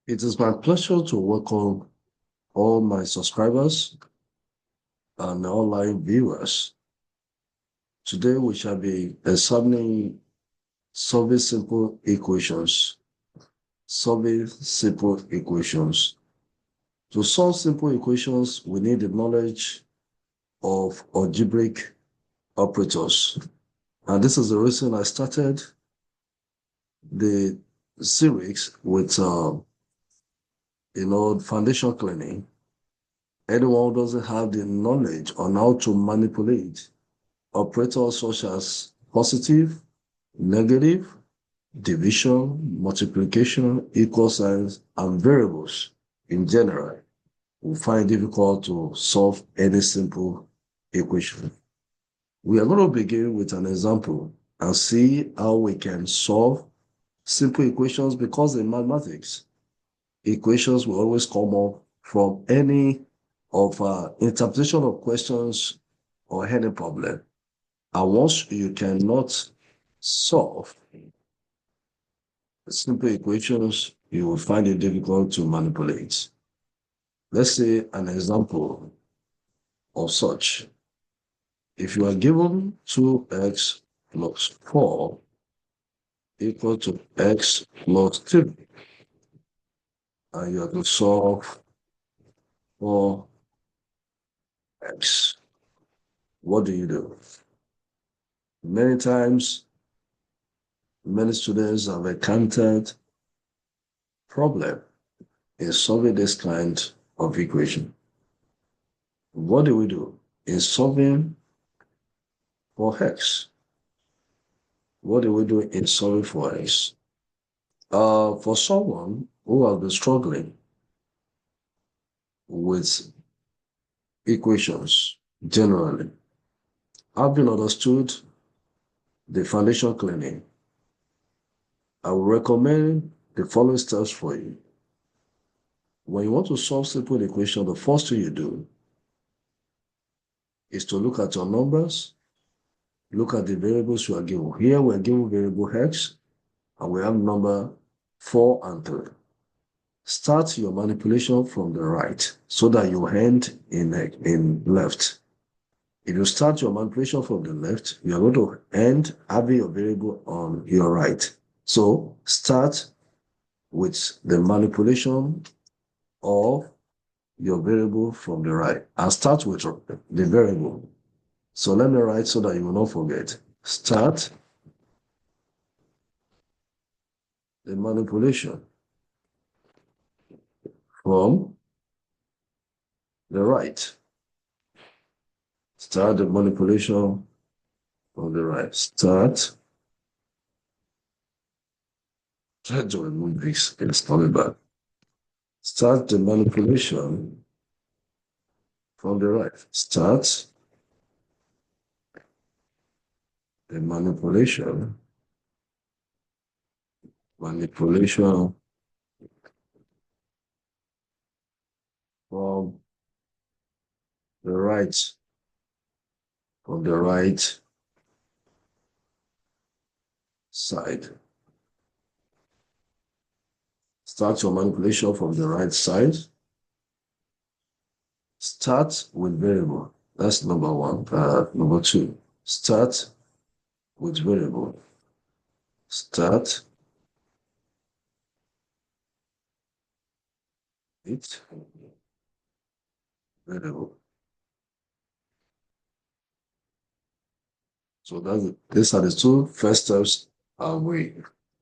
It is my pleasure to welcome all my subscribers and online viewers. Today we shall be examining solving simple equations. Solving simple equations. To solve simple equations, we need the knowledge of algebraic operators. And this is the reason I started the series with foundation cleaning. Anyone who doesn't have the knowledge on how to manipulate operators such as positive, negative, division, multiplication, equal signs, and variables in general will find it difficult to solve any simple equation. We are going to begin with an example and see how we can solve simple equations, because in mathematics, equations will always come up from any of interpretation of questions or any problem. And once you cannot solve simple equations, you will find it difficult to manipulate. Let's say an example of such. If you are given 2x plus 4 equal to x plus 3, and you have to solve for x, what do you do? Many times, many students have encountered problem in solving this kind of equation. What do we do in solving for x? What do we do in solving for x? For someone who has been struggling with equations generally, having understood the foundation cleaning, I will recommend the following steps for you. When you want to solve simple equation, the first thing you do is to look at your numbers, look at the variables you are given. Here we are given variable x, and we have number 4 and 3. Start your manipulation from the right so that you end in left. If you start your manipulation from the left, you are going to end having your variable on your right. So start with the manipulation of your variable from the right and start with the variable. So let me write so that you will not forget. Start the manipulation from the right. Start the manipulation from the right. Try to remove this. It's coming back. Start the manipulation from the right. Start the manipulation from the right, from the right side. Start your manipulation from the right side. Start with variable. That's number one. Number two, start with variable. Start it variable. So these are the two first steps we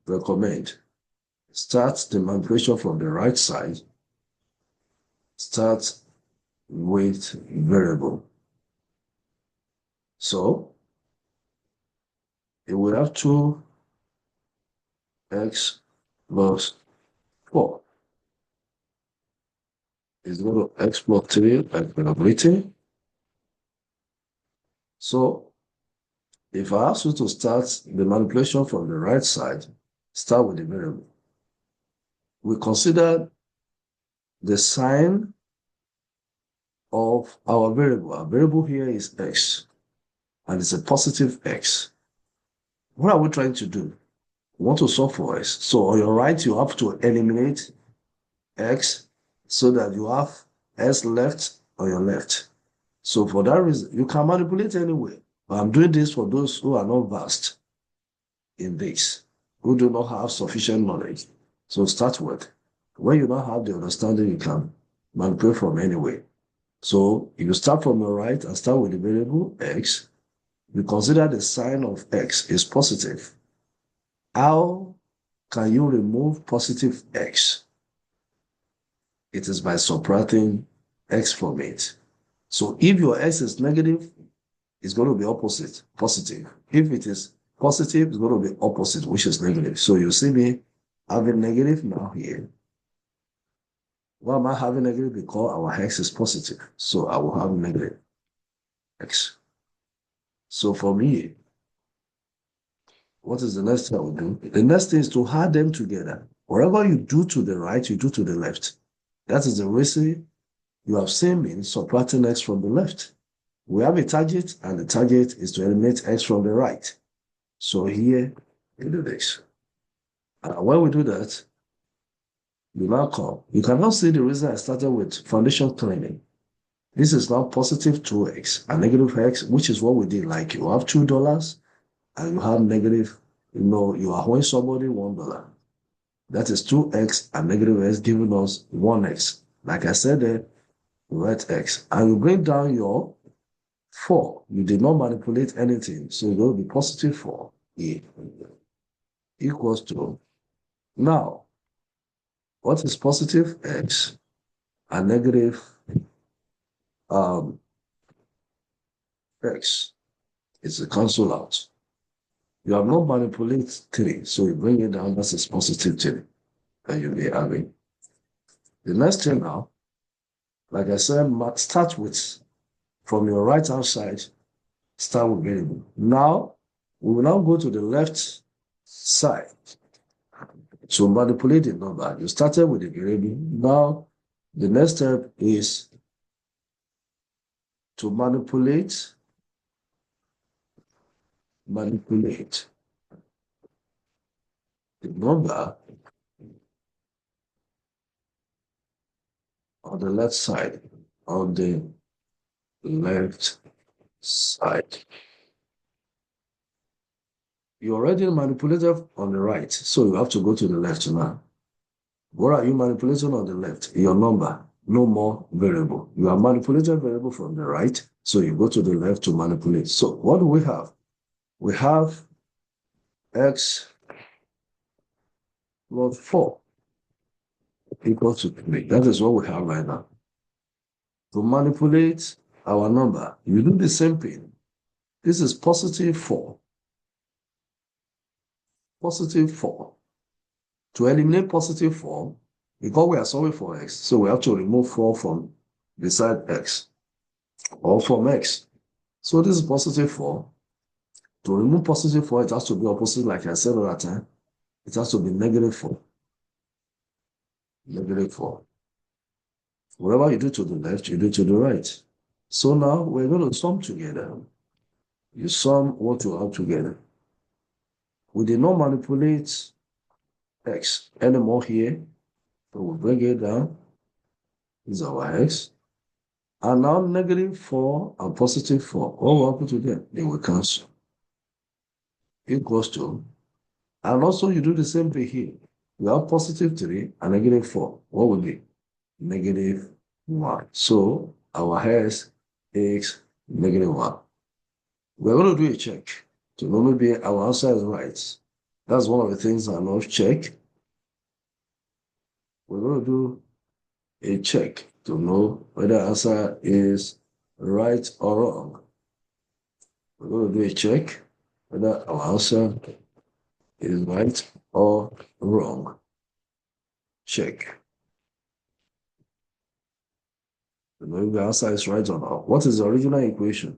recommend. Start the manipulation from the right side. Start with variable. So if we have 2x plus 4 is equal to x plus 3 like we have written. So if I ask you to start the manipulation from the right side, start with the variable. We consider the sign of our variable. Our variable here is x, and it's a positive x. What are we trying to do? We want to solve for x. So on your right, you have to eliminate x so that you have s left on your left. So for that reason, you can manipulate anyway. But I'm doing this for those who are not versed in this, who do not have sufficient knowledge. So start with. When you don't have the understanding, you can manipulate from anywhere. So if you start from the right and start with the variable x, you consider the sign of x is positive. How can you remove positive x? It is by subtracting x from it. So if your x is negative, it's going to be opposite, positive. If it is positive, it's going to be opposite, which is negative. So you see me having negative now here. Why am I having negative? Because our x is positive. So I will have negative x. So for me, what is the next thing I will do? The next thing is to add them together. Whatever you do to the right, you do to the left. That is the reason you have seen me subtracting x from the left. We have a target, and the target is to eliminate x from the right. So here, we do this. When we do that, you now come. You can now see the reason I started with foundation cleaning. This is now positive 2x and negative x, which is what we did. Like you have $2 and you have negative, you are owing somebody $1. That is 2x and negative x giving us 1x. Like I said there, you write x. And you bring down your 4. You did not manipulate anything. So it will be positive 4 equals to. Now, what is positive x and negative x? It's a cancel out. You have not manipulated 3, so you bring it down, that's a positive 3 that you'll be having. The next thing now, like I said, start with, from your right hand side, start with variable. Now, we will now go to the left side to manipulate the number. You started with the variable. Now, the next step is to manipulate the number on the left side, on the left side. You already manipulated on the right, so you have to go to the left now. What are you manipulating on the left? Your number, no more variable. You are manipulating variable from the right, so you go to the left to manipulate. So what do we have? We have x plus 4 equals to 3. That is what we have right now. To manipulate our number, you do the same thing. This is positive 4. Positive 4. To eliminate positive 4, because we are solving for x, so we have to remove 4 from beside x, or from x. So this is positive 4. To remove positive 4, it has to be opposite, like I said at that time. It has to be negative 4. Negative 4. Whatever you do to the left, you do to the right. So now we're going to sum together. You sum what you have together. We did not manipulate x anymore here. So we'll bring it down. This is our x. And now negative 4 and positive 4. What will happen to them? They will cancel. Equals to. And also you do the same thing here. You have positive 3 and negative 4. What will be? Negative 1. So our x is negative 1. We're going to do a check to know maybe our answer is right. That's one of the things I love check. We're going to do a check to know whether the answer is right or wrong. We're going to do a check whether our answer is right or wrong. Check. To know if the answer is right or not. What is the original equation?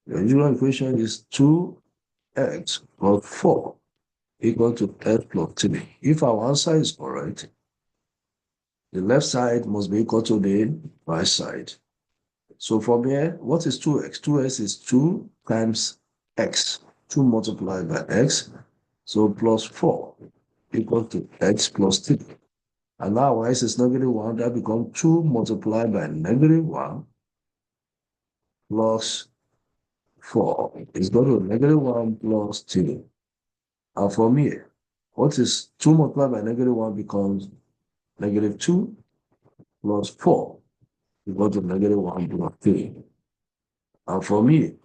The original equation is 2x plus 4 equal to x plus 3. If our answer is correct, the left side must be equal to the right side. So from here, what is 2x? 2x is 2 times x. 2 multiplied by x. So plus 4 equal to x plus 3. And now y is -1, that becomes 2 multiplied by -1 plus 4 is going to -1 plus 2. And from here, what is 2 multiplied by -1 becomes -2 plus 4 equal to -1 plus 3. And from here,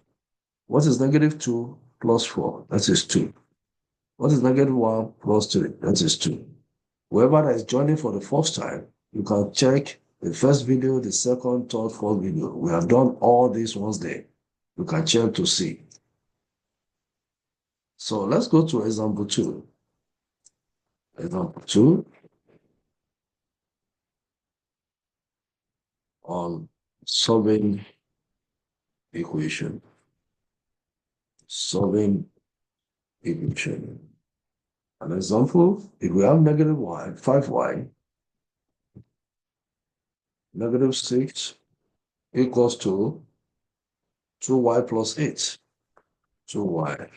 what is -2 plus 4? That is 2. What is -1 plus 3? That is 2. Whoever that is joining for the first time, you can check the first video, the second, third, fourth video. We have done all these ones there. You can check to see. So let's go to example 2. Example 2 on solving equation. Solving equation. An example, if we have -y, 5y, -6 equals to 2y plus 8. 2y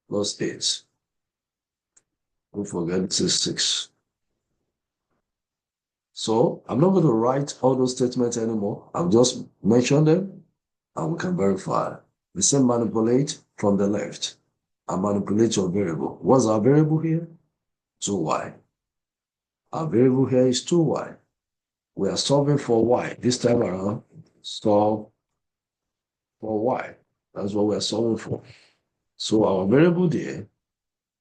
plus 8. Don't forget this is 6. So I'm not going to write all those statements anymore. I'll just mention them and we can verify. We say manipulate from the left and manipulate your variable. What's our variable here? 2y. Our variable here is 2y. We are solving for y. This time around, solve for y. That's what we are solving for. So our variable there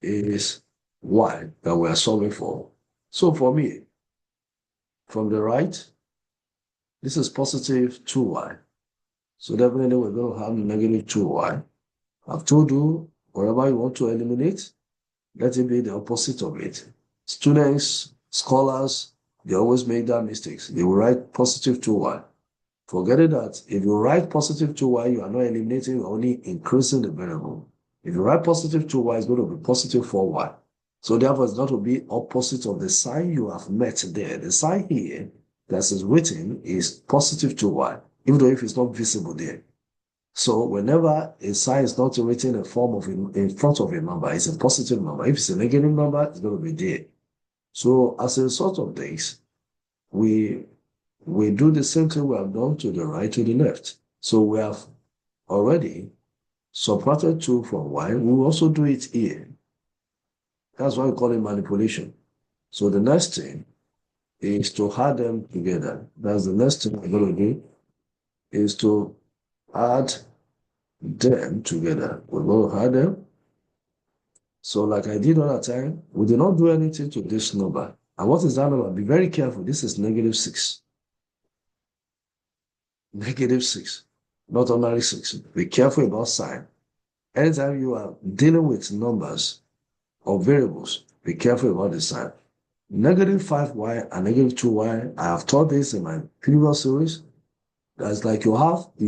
is y that we are solving for. So for me, from the right, this is positive 2y. So definitely we're going to have -2y. I've told you, wherever you want to eliminate, let it be the opposite of it. Students, scholars, they always make that mistakes. They will write positive 2y. Forgetting that if you write positive 2y, you are not eliminating, you're only increasing the variable. If you write positive 2y, it's going to be positive 4y. So therefore, it's not to be opposite of the sign you have met there. The sign here that is written is positive 2y, even though if it's not visible there. So whenever a sign is not written in form of in front of a number, it's a positive number. If it's a negative number, it's going to be there. So as a result of this, we do the same thing we have done to the right, to the left. So we have already subtracted 2 from y. We will also do it here. That's why we call it manipulation. So the next thing is to add them together. That's the next thing we're going to do, is to add them together. We're going to add them. So like I did all the time, we did not do anything to this number. And what is that number? Be very careful. This is -6. -6, not ordinary 6. Be careful about sign. Anytime you are dealing with numbers or variables, be careful about the sign. -5y and -2y, I have taught this in my previous series. That's like you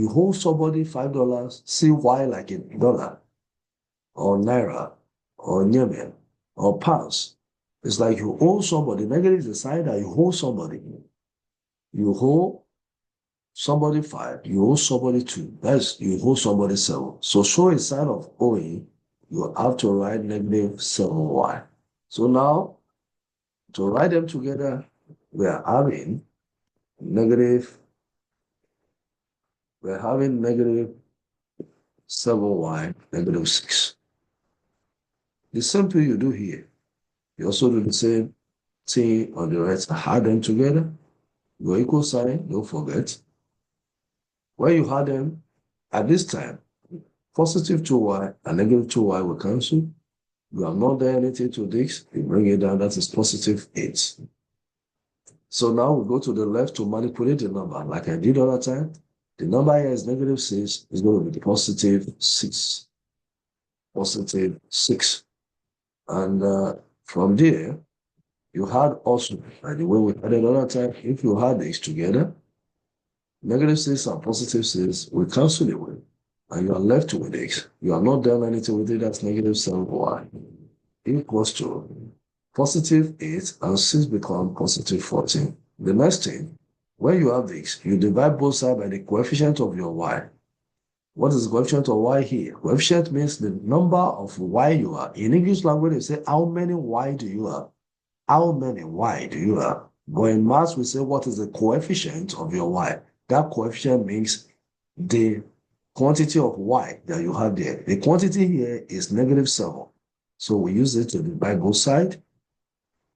hold somebody $5, see y like a dollar, or naira, or yemen, or pounds. It's like you owe somebody. Negative is the sign that you hold somebody. You hold somebody 5, you owe somebody 2. That's you owe somebody 7. So show a sign of owing, you have to write -7y. So now, to write them together, we are having negative, we're having -7y, -6. The same thing you do here. You also do the same thing on the right. Add them together. Your equal sign, don't forget. When you add them, at this time, positive 2y and -2y will cancel. You have not done anything to this. You bring it down, that is positive 8. So now we go to the left to manipulate the number. Like I did all the time, the number here is -6, is going to be positive 6. Positive 6. And from there, you had also, by the way we had it all the time, if you had these together, -6 and positive 6 will cancel away. And you are left with x. You have not done anything with it, that's -7y equals to positive 8 and 6 become positive 14. The next thing, when you have this, you divide both sides by the coefficient of your y. What is the coefficient of y here? Coefficient means the number of y you have. In English language, they say, how many y do you have? how many y do you have? But in maths, we say what is the coefficient of your y? That coefficient means the quantity of y that you have there. The quantity here is -7. So we use it to divide both sides.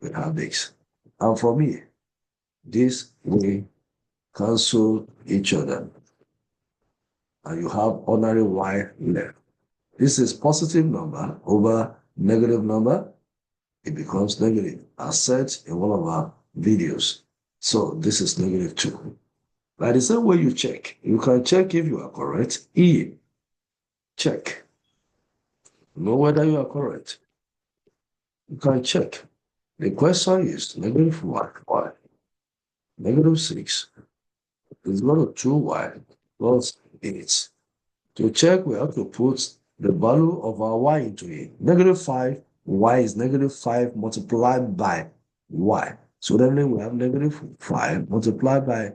We have this. And for me, this will cancel each other. And you have ordinary y left. This is positive number over negative number. It becomes negative, as said in one of our videos. So this is -2. By the same way you check, you can check if you are correct. E, check. Know whether you are correct. You can check. The question is -1, y. -6 is equal to 2y plus 8. To check, we have to put the value of our y into it. -5, y is -5 multiplied by y. So then we have -5 multiplied by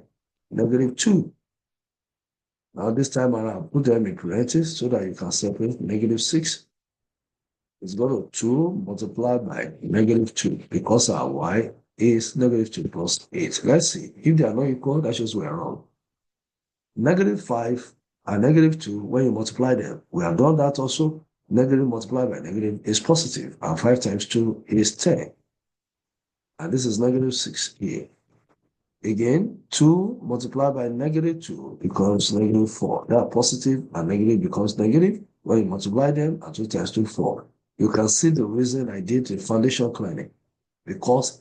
-2. Now this time around, put them in parentheses so that you can separate. -6 is equal to 2 multiplied by -2 because our y is -2 plus 8. Let's see. If they are not equal, that shows we are wrong. -5 and -2, when you multiply them, we have done that also. Negative multiplied by negative is positive, and 5 times 2 is 10. And this is -6 here. Again, 2 multiplied by -2 becomes -4. That positive and negative becomes negative. When you multiply them, and 2 times 2, 4. You can see the reason I did the foundation cleaning, because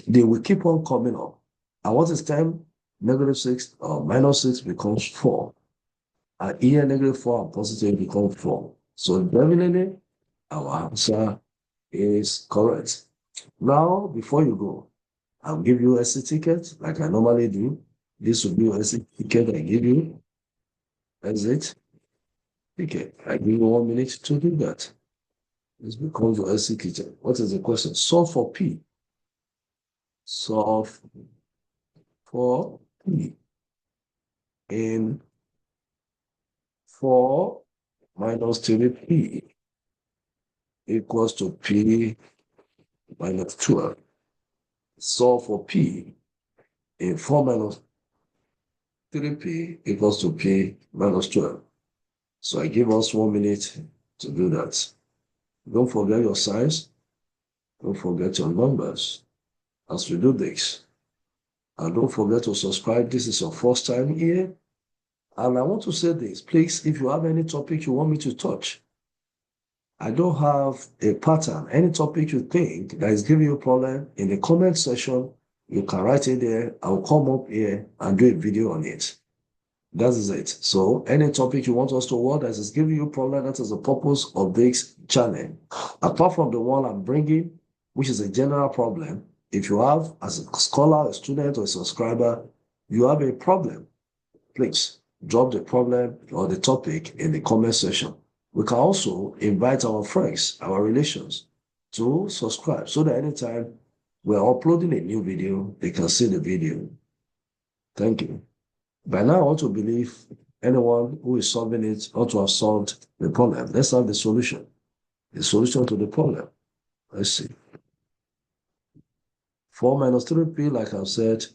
they will keep on coming up. And what is 10? -6 or -6 becomes 4. And here -4 and positive become 4. So definitely our answer is correct. Now, before you go, I'll give you a SC ticket like I normally do. This will be your SC ticket I give you. Exit ticket. I give you 1 minute to do that. This becomes your SC ticket. What is the question? Solve for P. Solve for P in 4 minus 3P equals to P minus 12. Solve for P in 4 minus 3P equals to P minus 12. So I give us 1 minute to do that. Don't forget your signs. Don't forget your numbers as we do this. And don't forget to subscribe. This is your first time here. And I want to say this, please, if you have any topic you want me to touch, I don't have a pattern. Any topic you think that is giving you a problem in the comment section, you can write it there. I'll come up here and do a video on it. That is it. So any topic you want us to work that is giving you a problem, that is the purpose of this channel. Apart from the one I'm bringing, which is a general problem, if you have, as a scholar, a student, or a subscriber, you have a problem, please drop the problem or the topic in the comment section. We can also invite our friends, our relations, to subscribe so that anytime we're uploading a new video, they can see the video. Thank you. By now, I want to believe anyone who is solving it ought to have solved the problem. Let's have the solution. The solution to the problem. Let's see. 4 minus 3p, like I've said,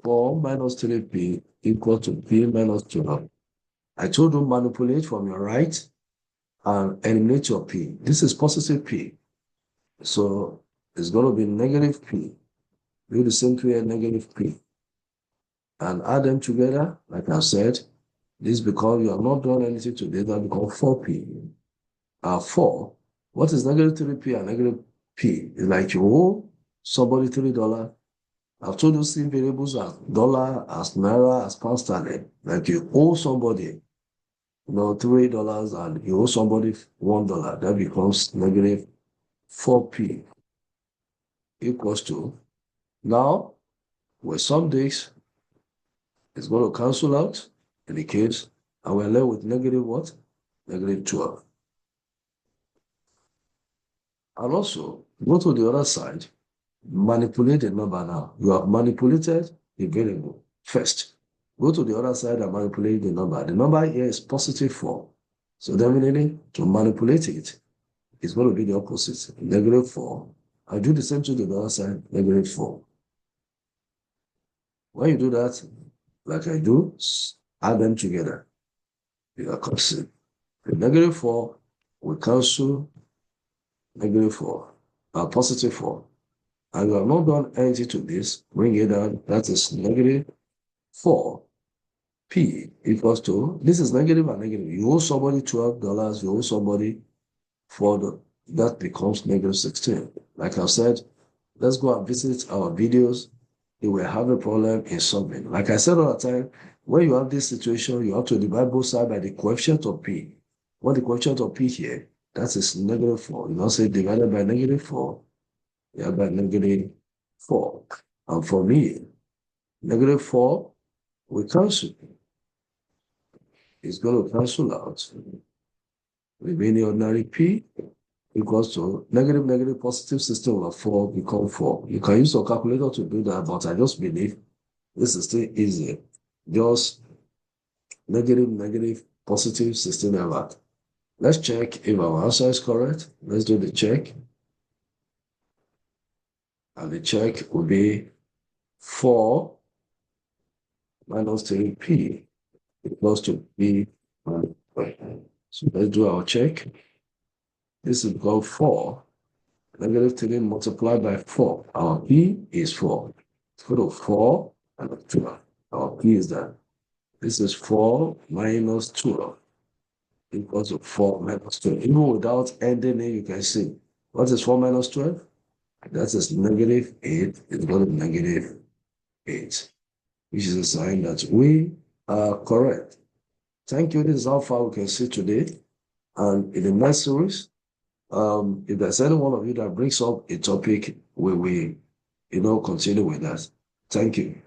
4 minus 3p equal to p minus 12. I told you manipulate from your right and eliminate your p. This is positive p. So it's going to be negative p. Do the same thing here, negative p. And add them together, like I said, this because you have not done anything today, that becomes 4p. 4. What is -3p and negative p? It's like you owe somebody $3. I've told you see variables as dollar, as naira, as pound sterling. Like you owe somebody, $3 and you owe somebody $1. That becomes -4p equals to, now with some days, it's going to cancel out in the case, and we're left with negative what? -12. And also, go to the other side, manipulate the number now. You have manipulated the variable first. Go to the other side and manipulate the number. The number here is +4. So definitely, to manipulate it, it's going to be the opposite, -4. I do the same to the other side, negative 4. When you do that, like I do, add them together. You are constant. The negative 4 will cancel negative 4, positive 4. And you have not done anything to this, bring it down. That is negative 4. P equals to, this is negative and negative. You owe somebody $12, you owe somebody $4. That becomes negative 16. Like I said, let's go and visit our videos. You will have a problem in solving. Like I said all the time, when you have this situation, you have to divide both sides by the coefficient of P. What the coefficient of P here? That is negative 4. You don't say divided by negative 4. Yeah, by negative 4. And for me, negative 4 will cancel. It's going to cancel out. Remaining ordinary P equals to negative, negative, positive system of 4 become 4. You can use your calculator to do that, but I just believe this is still easy. Just negative, negative, positive system ever. Let's check if our answer is correct. Let's do the check. And the check will be 4 minus 3P equals to P. So let's do our check. This is called 4. Negative 3 multiplied by 4. Our P is 4. It's equal to 4 and 12. Our P is that. This is 4 minus 12 equals to 4 minus 12. Even without ending it, you can see. What is 4 minus 12? That is negative 8. It's equal to negative 8, which is a sign that we are correct. Thank you. This is how far we can see today. And in the next series, if there's any one of you that brings up a topic, we will, continue with that. Thank you.